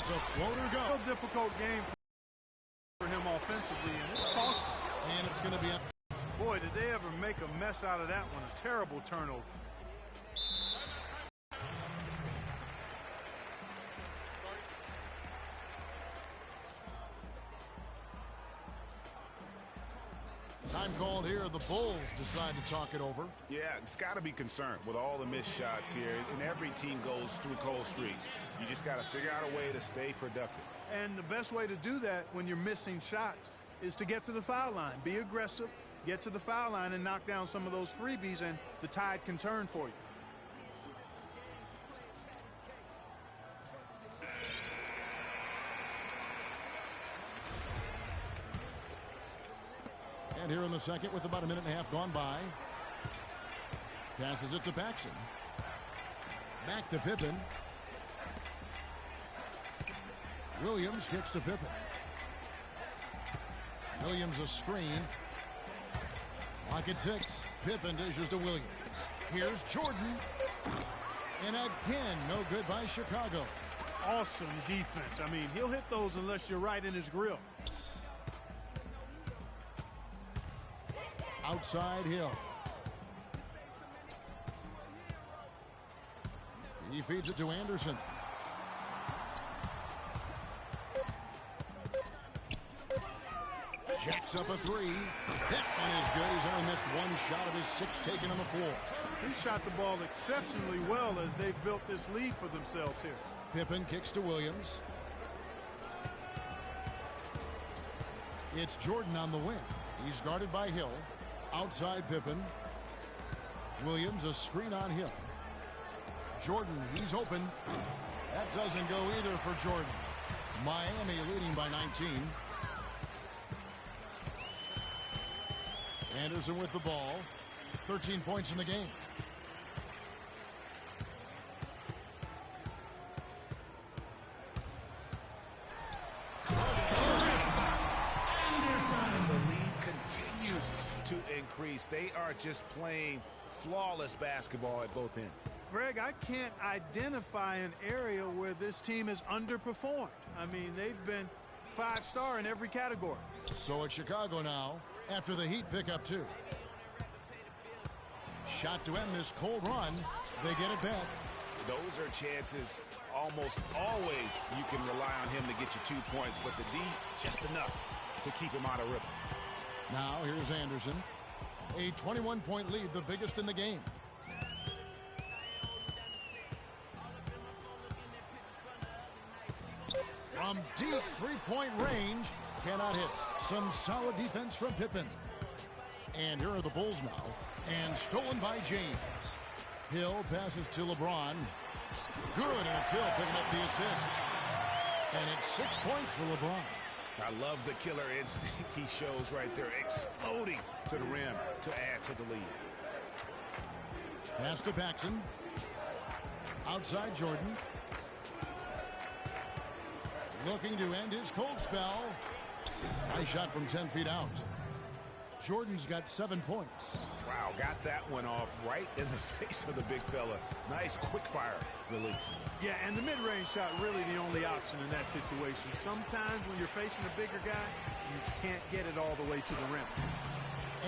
It's a floater go. A difficult game for him offensively, and it's costly. And it's going to be a... Boy, did they ever make a mess out of that one. A terrible turnover. Time called here. The Bulls decide to talk it over. Yeah, it's got to be concerned with all the missed shots here. And every team goes through cold streaks. You just got to figure out a way to stay productive. And the best way to do that when you're missing shots is to get to the foul line. Be aggressive, get to the foul line, and knock down some of those freebies, and the tide can turn for you. And here in the second with about a minute and a half gone by. Passes it to Paxson. Back to Pippen. Williams kicks to Pippen. Williams a screen. Clock at 6. Pippen dishes to Williams. Here's Jordan. And again, no good by Chicago. Awesome defense. I mean, he'll hit those unless you're right in his grill. Outside Hill. He feeds it to Anderson. Jacks up a three. That one is good. He's only missed one shot of his 6 taken on the floor. He shot the ball exceptionally well as they've built this lead for themselves here. Pippen kicks to Williams. It's Jordan on the wing. He's guarded by Hill. Outside Pippen. Williams a screen on Hill. Jordan, he's open. That doesn't go either for Jordan. Miami leading by 19. Anderson with the ball. 13 points in the game. To increase. They are just playing flawless basketball at both ends. Greg, I can't identify an area where this team has underperformed. I mean, they've been 5-star in every category. So it's Chicago now after the Heat pick up 2. Shot to end this cold run. They get it back. Those are chances almost always you can rely on him to get you 2 points, but the D just enough to keep him out of rhythm. Now here's Anderson. A 21-point lead, the biggest in the game. From deep three-point range, cannot hit. Some solid defense from Pippen. And here are the Bulls now. And stolen by James. Hill passes to LeBron. Good, and it's Hill picking up the assist. And it's 6 points for LeBron. I love the killer instinct he shows right there, exploding to the rim to add to the lead. Pass to Paxson. Outside Jordan. Looking to end his cold spell. Nice shot from 10 feet out. Jordan's got 7 points. Wow, got that one off right in the face of the big fella. Nice quick fire release. Yeah, and the mid-range shot really the only option in that situation. Sometimes when you're facing a bigger guy, you can't get it all the way to the rim.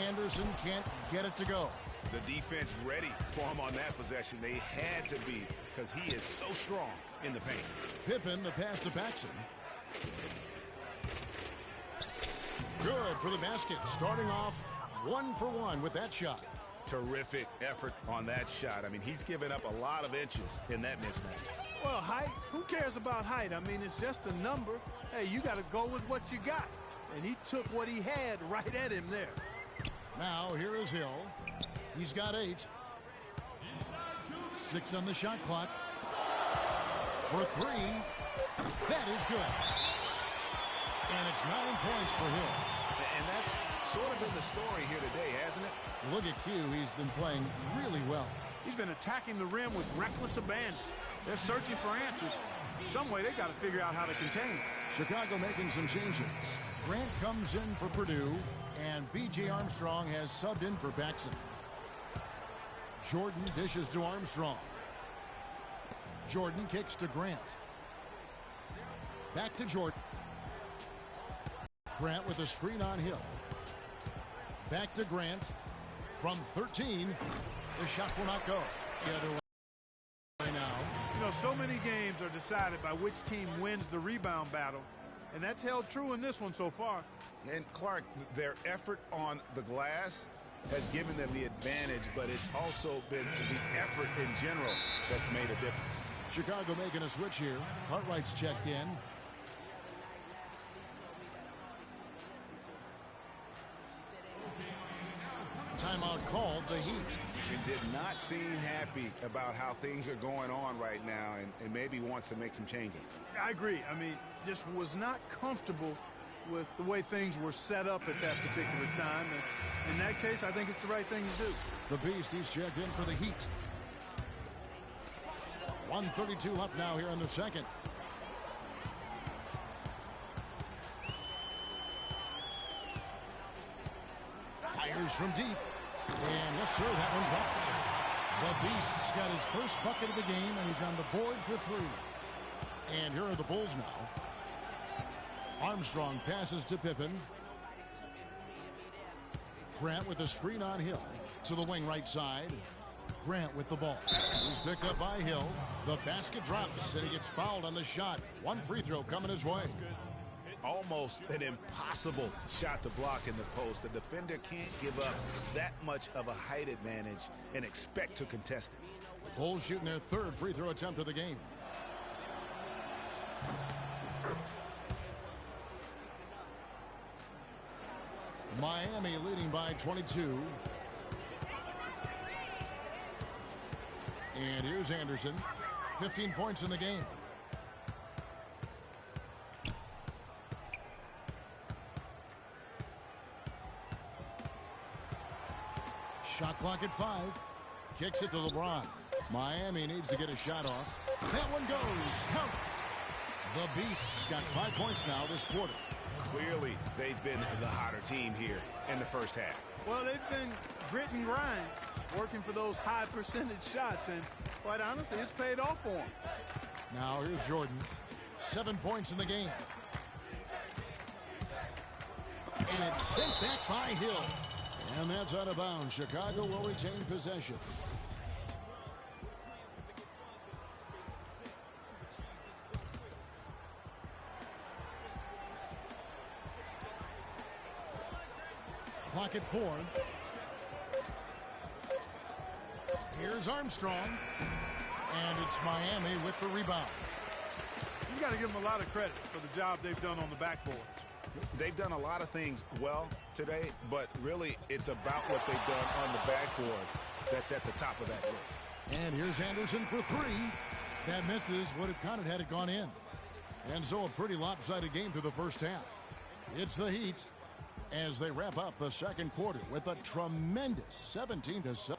Anderson can't get it to go. The defense ready for him on that possession. They had to be because he is so strong in the paint. Pippen, the pass to Paxson. Good for the basket. Starting off 1 for 1 with that shot. Terrific effort on that shot. I mean, he's given up a lot of inches in that mismatch. Well, height, who cares about height? I mean, it's just a number. Hey, you got to go with what you got. And he took what he had right at him there. Now, here is Hill. He's got 8. 6 on the shot clock. For 3. That is good. And it's 9 points for Hill. And that's sort of been the story here today, hasn't it? Look at Q. He's been playing really well. He's been attacking the rim with reckless abandon. They're searching for answers. Some way they got to figure out how to contain. Chicago making some changes. Grant comes in for Purdue, and B.J. Armstrong has subbed in for Paxson. Jordan dishes to Armstrong. Jordan kicks to Grant. Back to Jordan. Grant with a screen on Hill. Back to Grant. From 13, the shot will not go. The other way now. You know, so many games are decided by which team wins the rebound battle, and that's held true in this one so far. And Clark, their effort on the glass has given them the advantage, but it's also been the effort in general that's made a difference. Chicago making a switch here. Cartwright's checked in. Timeout called, the Heat. He did not seem happy about how things are going on right now, and maybe wants to make some changes. I agree. I mean, just was not comfortable with the way things were set up at that particular time. And in that case, I think it's the right thing to do. The Beast, he's checked in for the Heat. 1:32 left now here in the second. Fires from deep. And yes, sir, that one drops. The Beast's got his first bucket of the game, and he's on the board for three. And here are the Bulls now. Armstrong passes to Pippen. Grant with a screen on Hill. To the wing right side. Grant with the ball. He's picked up by Hill. The basket drops, and he gets fouled on the shot. One free throw coming his way. Almost an impossible shot to block in the post. The defender can't give up that much of a height advantage and expect to contest it. Bulls shooting their third free throw attempt of the game. Miami leading by 22. And here's Anderson. 15 points in the game. Shot clock at 5. Kicks it to LeBron. Miami needs to get a shot off. That one goes. Count. The Beasts got 5 points now this quarter. Clearly, they've been the hotter team here in the first half. Well, they've been grit and grind, working for those high percentage shots, and quite honestly, it's paid off for them. Now here's Jordan. 7 points in the game. And it's sent back by Hill. And that's out of bounds. Chicago will retain possession. Clock at 4. Here's Armstrong. And it's Miami with the rebound. You got to give them a lot of credit for the job they've done on the backboard. They've done a lot of things well today, but really it's about what they've done on the backboard that's at the top of that list. And here's Anderson for 3. That misses. Would have counted had it gone in. And so a pretty lopsided game through the first half. It's the Heat as they wrap up the second quarter with a tremendous 17-7.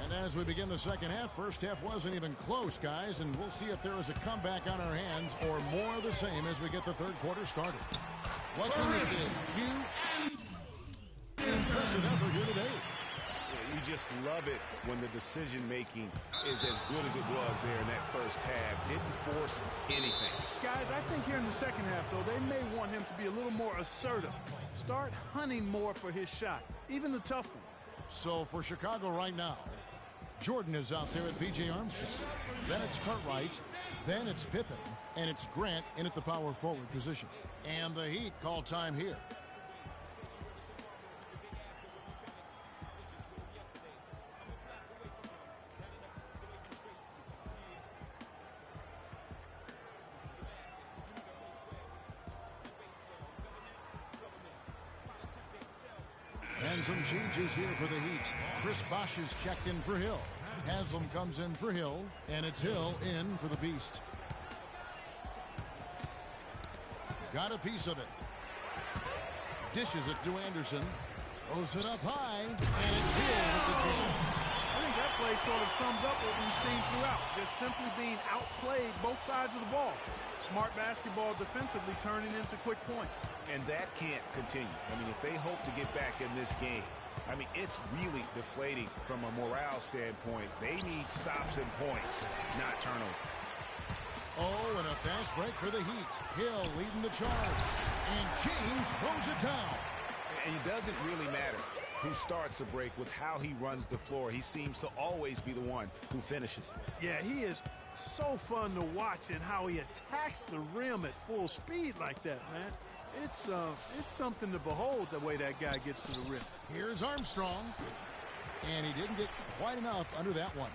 And as we begin the second half, first half wasn't even close, guys, and we'll see if there is a comeback on our hands or more of the same as we get the third quarter started. Welcome to Q. Impressive effort here today. You just love it when the decision-making is as good as it was there in that first half. Didn't force anything. Guys, I think here in the second half, though, they may want him to be a little more assertive. Start hunting more for his shot, even the tough one. So for Chicago right now, Jordan is out there at P.J. Armstrong. Then it's Cartwright. Then it's Pippen. And it's Grant in at the power forward position. And the Heat call time here. And some changes here for the Heat. Chris Bosh is checked in for Hill. Haslam comes in for Hill, and it's Hill in for the Beast. Got a piece of it. Dishes it to Anderson. Throws it up high, and it's Hill with the jam. I think that play sort of sums up what we've seen throughout. Just simply being outplayed both sides of the ball. Smart basketball defensively turning into quick points. And that can't continue. I mean, if they hope to get back in this game, I mean, it's really deflating from a morale standpoint. They need stops and points, not turnovers. Oh, and a fast break for the Heat. Hill leading the charge. And James throws it down. And it doesn't really matter who starts the break with how he runs the floor. He seems to always be the one who finishes it. Yeah, he is so fun to watch, and how he attacks the rim at full speed like that, man. It's something to behold, the way that guy gets to the rim. Here's Armstrong. And he didn't get quite enough under that one.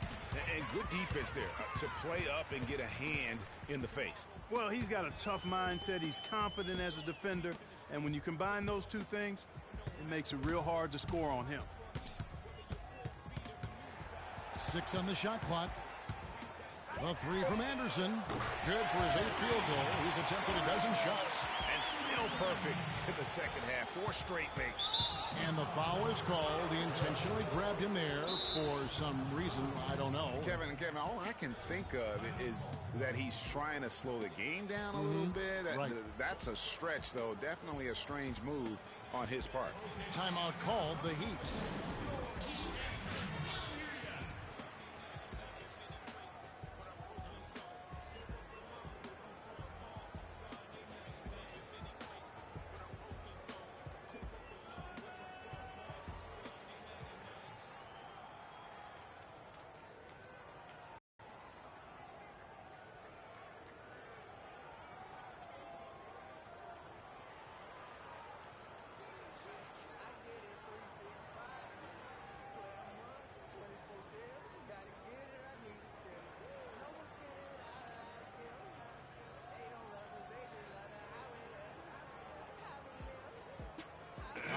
And good defense there to play up and get a hand in the face. Well, he's got a tough mindset. He's confident as a defender. And when you combine those two things, it makes it real hard to score on him. 6 on the shot clock. A 3 from Anderson. Good for his 8th field goal. He's attempted a dozen shots. And still perfect in the second half. 4 straight makes. And the foul is called. He intentionally grabbed him there for some reason. I don't know. Kevin, all I can think of is that he's trying to slow the game down a little bit. Right. That's a stretch, though. Definitely a strange move on his part. Timeout called, the Heat.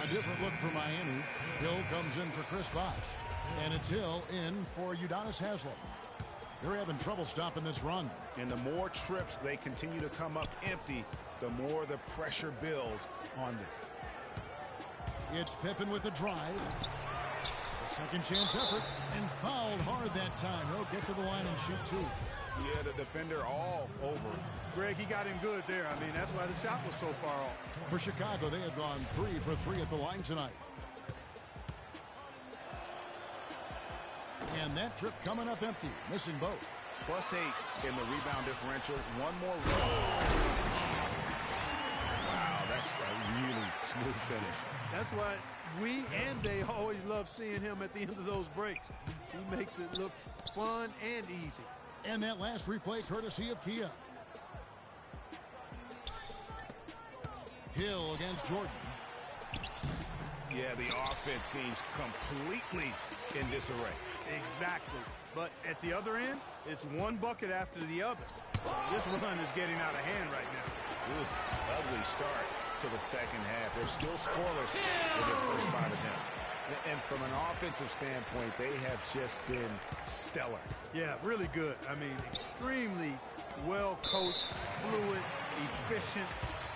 A different look for Miami. Hill comes in for Chris Bosh. And it's Hill in for Udonis Haslem. They're having trouble stopping this run. And the more trips they continue to come up empty, the more the pressure builds on them. It's Pippen with the drive. A second chance effort. And fouled hard that time. He'll get to the line and shoot 2. Yeah, the defender all over. Greg, he got him good there. I mean, that's why the shot was so far off. For Chicago, they have gone 3 for 3 at the line tonight. And that trip coming up empty, missing both. +8 in the rebound differential. One more run. Wow, that's a really smooth finish. That's why we and they always love seeing him at the end of those breaks. He makes it look fun and easy. And that last replay courtesy of Kia. Hill against Jordan. Yeah, the offense seems completely in disarray. Exactly. But at the other end, it's one bucket after the other. This run is getting out of hand right now. It was an ugly start to the second half. They're still scoreless in their first 5 attempts. And from an offensive standpoint, they have just been stellar. Yeah, really good. I mean, extremely well coached, fluid, efficient.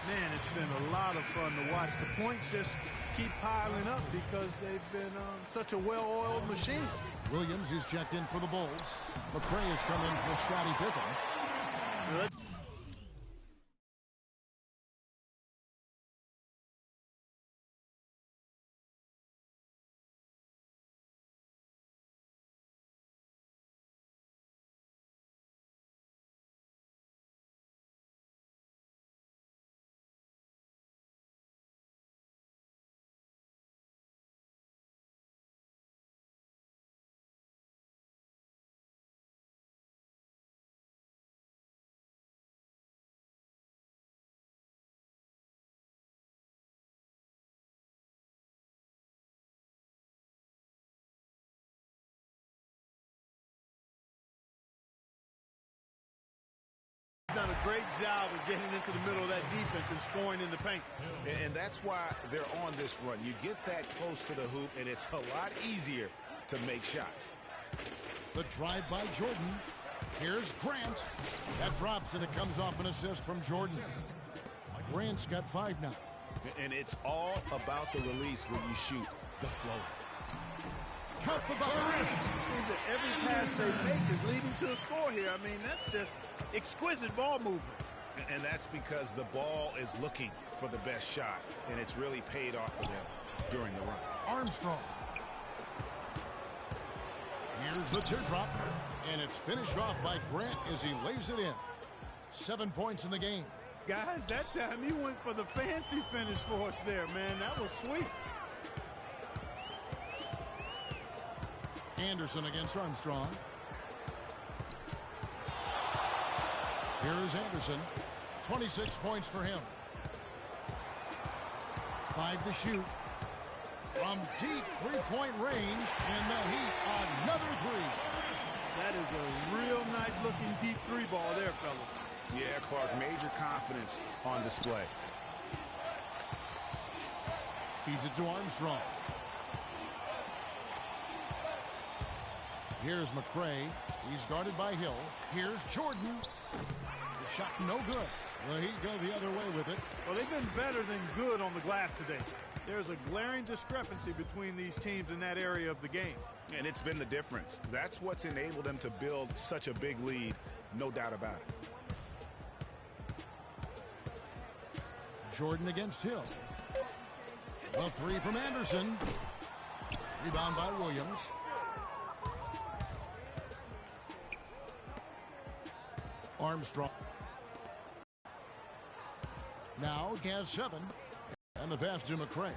Man, it's been a lot of fun to watch. The points just keep piling up because they've been such a well-oiled machine. Williams is checked in for the Bulls. McRae has come in for Scottie Pippen. Good. Done a great job of getting into the middle of that defense and scoring in the paint. And that's why they're on this run. You get that close to the hoop, and it's a lot easier to make shots. The drive by Jordan. Here's Grant. That drops, and it comes off an assist from Jordan. Grant's got 5 now. And it's all about the release when you shoot the flow. Cut the ball. It seems that every pass they make is leading to a score here. I mean, that's just exquisite ball movement. And that's because the ball is looking for the best shot, and it's really paid off for them during the run. Armstrong Here's the teardrop, and it's finished off by Grant as he lays it in. 7 points in the game. Guys, that time he went for the fancy finish for us there, man. That was sweet. Anderson against Armstrong. Here is Anderson. 26 points for him. 5 to shoot. From deep three-point range, and the Heat another three. That is a real nice-looking deep three ball there, fellas. Yeah, Clark, major confidence on display. Feeds it to Armstrong. Here's McCray. He's guarded by Hill. Here's Jordan. The shot no good. Well, he go the other way with it. Well, they've been better than good on the glass today. There's a glaring discrepancy between these teams in that area of the game. And it's been the difference. That's what's enabled them to build such a big lead, no doubt about it. Jordan against Hill. A three from Anderson. Rebound by Williams. Armstrong. Now he has 7. And the pass to McCray.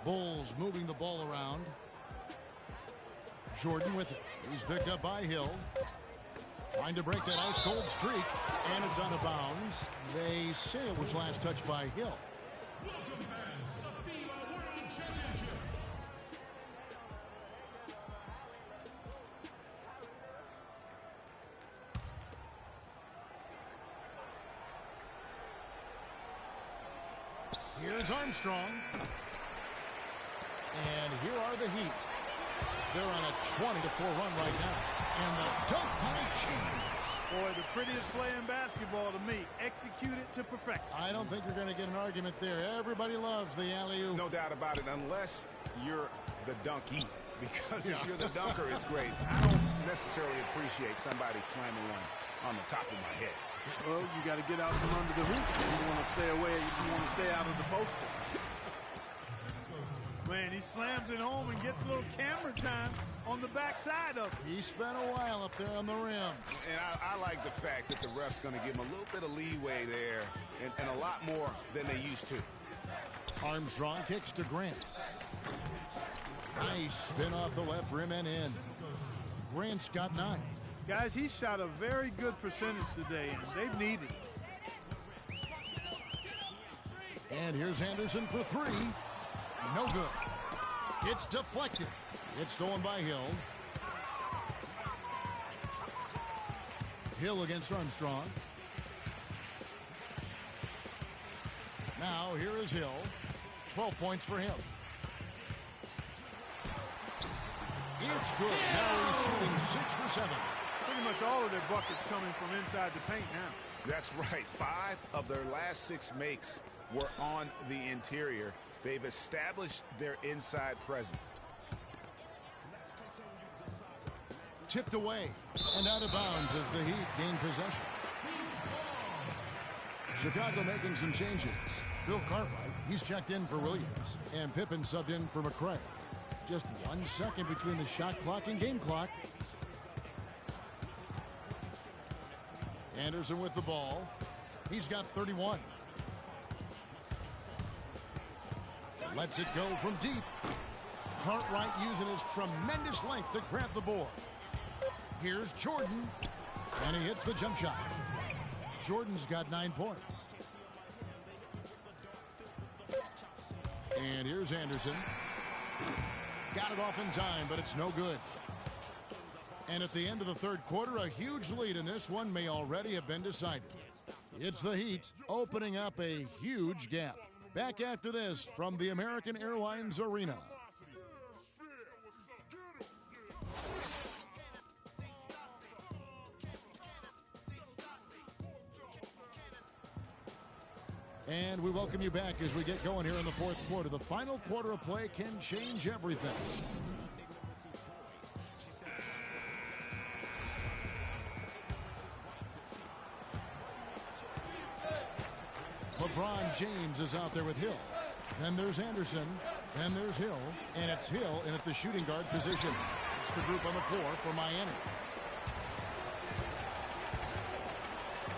Bulls moving the ball around. Jordan with it. He's picked up by Hill. Trying to break that ice-cold streak. And it's out of bounds. They say it was last touched by Hill. Here's Armstrong. And here are the Heat. They're on a 20-4 run right now. And the dunk by James. Boy, the prettiest play in basketball to me. Execute it to perfection. I don't think you're going to get an argument there. Everybody loves the alley-oop. No doubt about it, unless you're the dunkie. Because if you're the dunker, it's great. I don't necessarily appreciate somebody slamming one on the top of my head. Well, you got to get out from under the hoop. You want to stay away. You want to stay out of the poster. Man, he slams it home and gets a little camera time on the backside of it. He spent a while up there on the rim. And I like the fact that the ref's going to give him a little bit of leeway there and a lot more than they used to. Armstrong kicks to Grant. Nice spin off the left rim and in. Grant's got 9. Guys, he shot a very good percentage today, and they've needed it. And here's Anderson for 3. No good. It's deflected. It's stolen by Hill. Hill against Armstrong. Now here is Hill. 12 points for him. It's good. Now he's shooting 6 for 7. Pretty much all of their buckets coming from inside the paint now. That's right. 5 of their last 6 makes were on the interior. They've established their inside presence. Tipped away and out of bounds as the Heat gain possession. Chicago making some changes. Bill Cartwright, he's checked in for Williams. And Pippen subbed in for McCray. Just 1 second between the shot clock and game clock. Anderson with the ball. He's got 31. Lets it go from deep. Cartwright using his tremendous length to grab the board. Here's Jordan. And he hits the jump shot. Jordan's got 9 points. And here's Anderson. Got it off in time, but it's no good. And at the end of the third quarter, a huge lead in this one may already have been decided. It's the Heat opening up a huge gap. Back after this from the American Airlines Arena. And we welcome you back as we get going here in the fourth quarter. The final quarter of play can change everything. LeBron James is out there with Hill. Then there's Anderson. Then there's Hill, and it's Hill in at the shooting guard position. It's the group on the floor for Miami.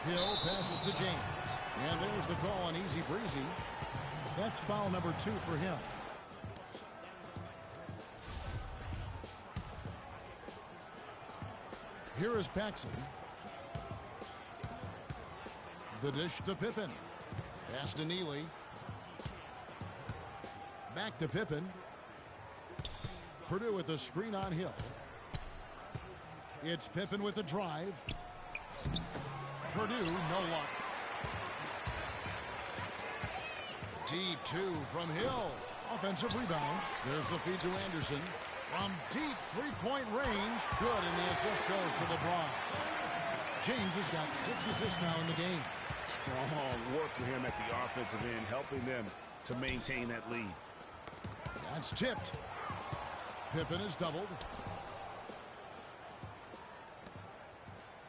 Hill passes to James, and there's the call on easy breezy. That's foul number 2 for him. Here is Paxson. The dish to Pippen. Pass to Neely. Back to Pippen. Purdue with a screen on Hill. It's Pippen with a drive. Purdue, no luck. Deep 2 from Hill. Offensive rebound. There's the feed to Anderson. From deep three-point range. Good, and the assist goes to LeBron. James has got 6 assists now in the game. Strong work for him at the offensive end, helping them to maintain that lead. That's tipped. Pippen is doubled.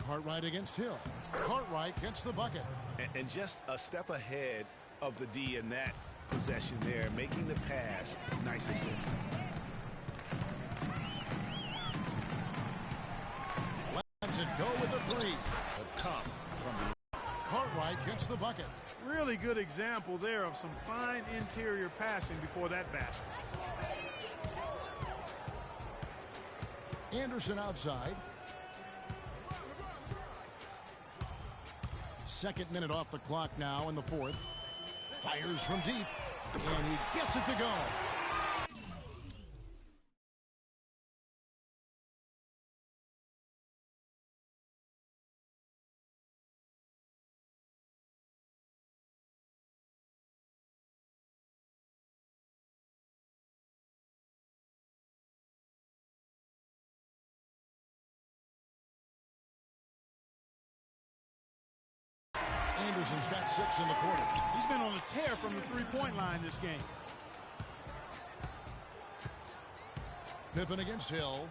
Cartwright against Hill. Cartwright gets the bucket. And just a step ahead of the D in that possession there, making the pass. Nice assist. Lets it go with the 3. Have come from the Cartwright gets the bucket. Really good example there of some fine interior passing before that basket. Anderson outside. Second minute off the clock now in the 4th. Fires from deep, and he gets it to go. Anderson's got 6 in the quarter. He's been on a tear from the three-point line this game. Pippen against Hill.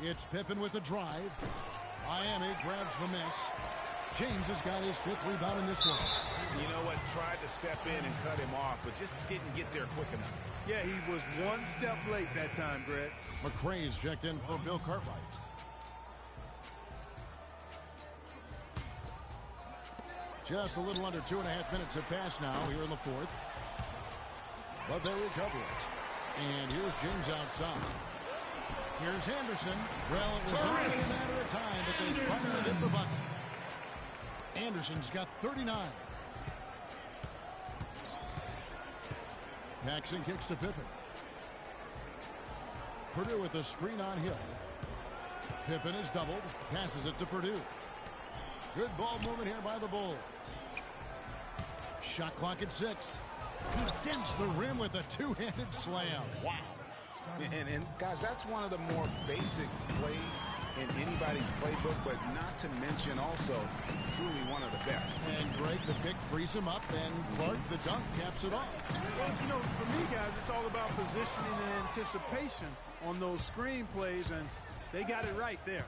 It's Pippen with the drive. Miami grabs the miss. James has got his 5th rebound in this one. You know what? Tried to step in and cut him off, but just didn't get there quick enough. Yeah, he was one step late that time, Greg. McRae's checked in for Bill Cartwright. Just a little under 2.5 minutes have passed now here in the 4th. But they recover it. And here's James outside. Here's Henderson. Well, it was only a matter of time, but they finally hit the bucket. Anderson's got 39. Paxson kicks to Pippen. Purdue with a screen on Hill. Pippen is doubled. Passes it to Purdue. Good ball movement here by the Bulls. Shot clock at 6. He dents the rim with a 2-handed slam. Wow. And guys, that's one of the more basic plays in anybody's playbook, but not to mention also truly one of the best. And Greg, the pick frees him up, and Clark, the dunk, caps it off. Well, you know, for me, guys, it's all about positioning and anticipation on those screen plays, and they got it right there.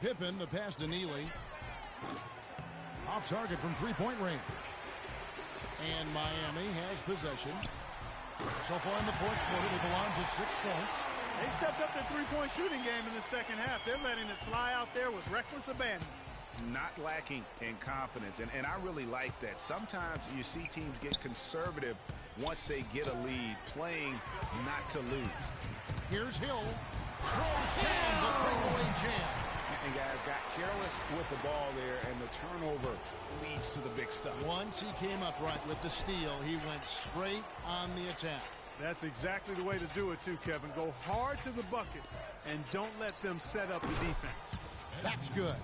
Pippen, the pass to Neely. Off target from three-point range. And Miami has possession. So far in the 4th quarter, they belong to 6 points. They stepped up their three-point shooting game in the second half. They're letting it fly out there with reckless abandon. Not lacking in confidence, and I really like that. Sometimes you see teams get conservative once they get a lead, playing not to lose. Here's Hill. Throws down the breakaway jam. And guys got careless with the ball there, and the turnover leads to the big stuff. Once he came upright with the steal, he went straight on the attack. That's exactly the way to do it, too, Kevin. Go hard to the bucket and don't let them set up the defense. That's good.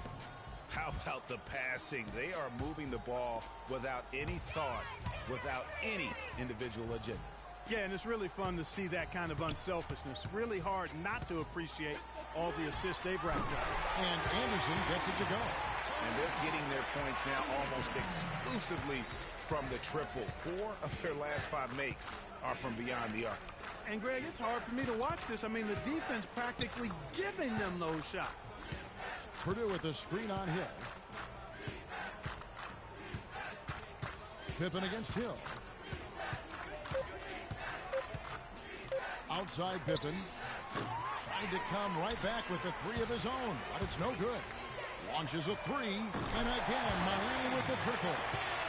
How about the passing? They are moving the ball without any thought, without any individual agendas. Yeah, and it's really fun to see that kind of unselfishness. Really hard not to appreciate all the assists they've racked up. And Anderson gets it to go. And they're getting their points now almost exclusively from the triple. 4 of their last 5 makes are from beyond the arc. And, Greg, it's hard for me to watch this. I mean, the defense practically giving them those shots. Purdue with the screen on Hill. Pippen against Hill. Outside Pippen. Trying to come right back with the 3 of his own, but it's no good. Launches a 3, and again, Miami with the triple.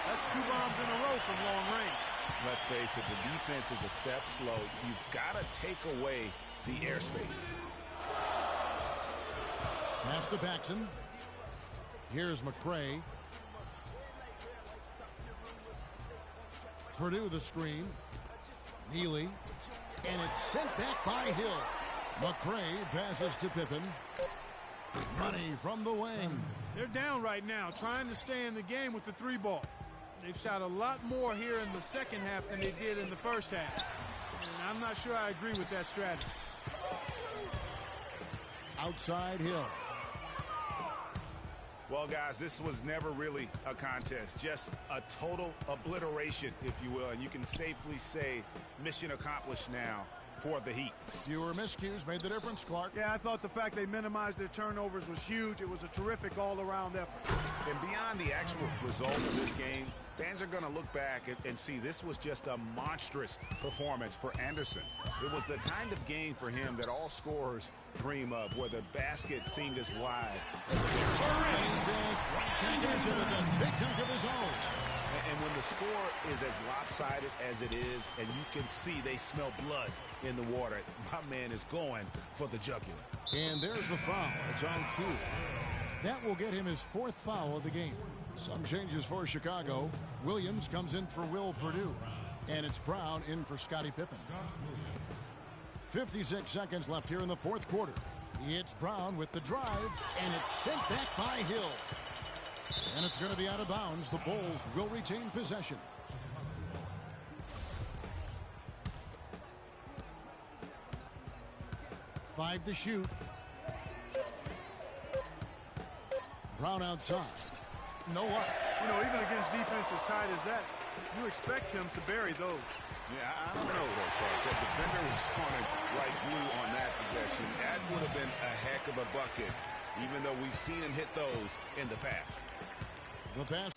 That's 2 bombs in a row from long range. Let's face it, the defense is a step slow. You've got to take away the airspace. Pass to Paxson. Here's McCray. Purdue the screen. Neely. And it's sent back by Hill. McCray passes to Pippen. Money from the wing. They're down right now, trying to stay in the game with the 3 ball. They've shot a lot more here in the second half than they did in the first half. And I'm not sure I agree with that strategy. Outside Hill. Well, guys, this was never really a contest, just a total obliteration, if you will. And you can safely say mission accomplished now for the Heat. Fewer miscues made the difference, Clark. Yeah, I thought the fact they minimized their turnovers was huge. It was a terrific all-around effort. And beyond the actual result of this game, fans are going to look back and see this was just a monstrous performance for Anderson. It was the kind of game for him that all scorers dream of, where the basket seemed as wide as Anderson with a big dunk of his own. And when the score is as lopsided as it is, and you can see they smell blood in the water, my man is going for the jugular. And there's the foul. It's on 2. That will get him his 4th foul of the game. Some changes for Chicago. Williams comes in for Will Purdue. And it's Brown in for Scottie Pippen. 56 seconds left here in the 4th quarter. It's Brown with the drive, and it's sent back by Hill. And it's going to be out of bounds. The Bulls will retain possession. Five to shoot. Brown outside. No luck. You know, even against defense as tight as that, you expect him to bury those. Yeah, I don't know, though, Clark. The defender was scoring like glue on that possession. That would have been a heck of a bucket, even though we've seen him hit those in the past. The pass